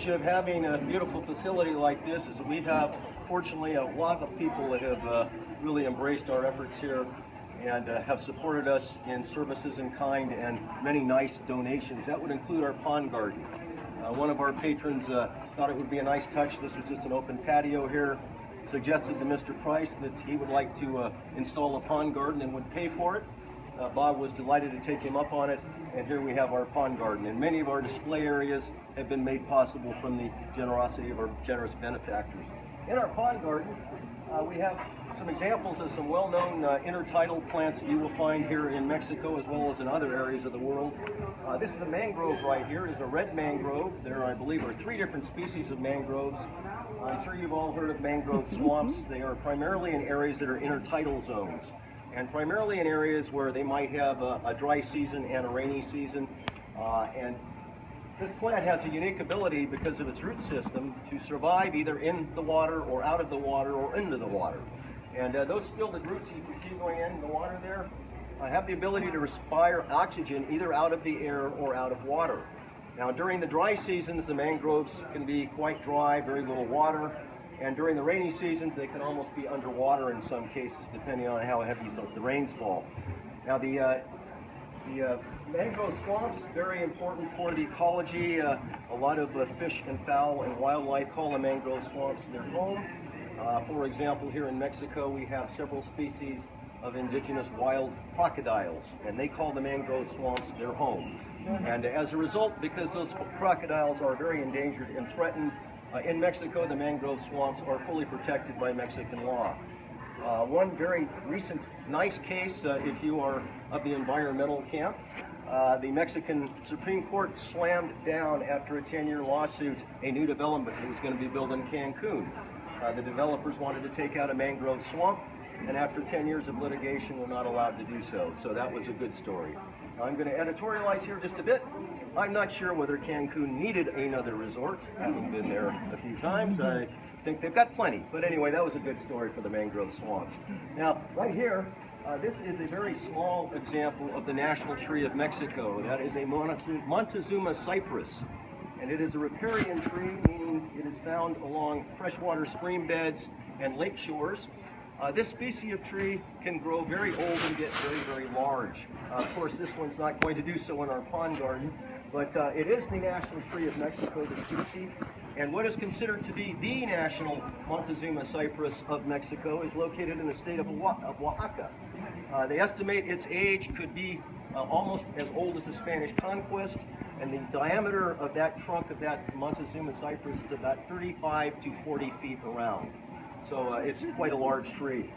of having a beautiful facility like this is that we have, fortunately, a lot of people that have really embraced our efforts here and have supported us in services in kind and many nice donations. That would include our pond garden. One of our patrons thought it would be a nice touch. This was just an open patio here. Suggested to Mr. Price that he would like to install a pond garden and would pay for it. Bob was delighted to take him up on it, and here we have our pond garden. And many of our display areas have been made possible from the generosity of our generous benefactors. In our pond garden, we have some examples of some well-known intertidal plants that you will find here in Mexico as well as in other areas of the world. This is a mangrove right here. It is a red mangrove. There, I believe, are 3 different species of mangroves. I'm sure you've all heard of mangrove swamps. They are primarily in areas that are intertidal zones, and primarily in areas where they might have a dry season and a rainy season. And this plant has a unique ability, because of its root system, to survive either in the water or out of the water or into the water. And those stilted roots you can see going in the water there have the ability to respire oxygen either out of the air or out of water. Now, during the dry seasons, the mangroves can be quite dry, very little water. And during the rainy seasons, they can almost be underwater in some cases, depending on how heavy the rains fall. Now, the mangrove swamps, very important for the ecology. A lot of fish and fowl and wildlife call the mangrove swamps their home. For example, here in Mexico, we have several species of indigenous wild crocodiles, and they call the mangrove swamps their home. And as a result, because those crocodiles are very endangered and threatened, in Mexico, the mangrove swamps are fully protected by Mexican law. One very recent nice case, if you are of the environmental camp, the Mexican Supreme Court slammed down, after a 10-year lawsuit, a new development that was going to be built in Cancun. The developers wanted to take out a mangrove swamp, and after 10 years of litigation, were not allowed to do so. So that was a good story. I'm going to editorialize here just a bit. I'm not sure whether Cancun needed another resort. Having been there a few times, I think they've got plenty. But anyway, that was a good story for the mangrove swamps. Now, right here, this is a very small example of the national tree of Mexico. That is a Montezuma cypress. And it is a riparian tree, meaning it is found along freshwater stream beds and lake shores. This species of tree can grow very old and get very, very large. Of course, this one's not going to do so in our pond garden, but it is the national tree of Mexico, the species. And what is considered to be the national Montezuma cypress of Mexico is located in the state of Oaxaca. They estimate its age could be almost as old as the Spanish conquest, and the diameter of that trunk of that Montezuma cypress is about 35 to 40 feet around. So it's quite a large tree.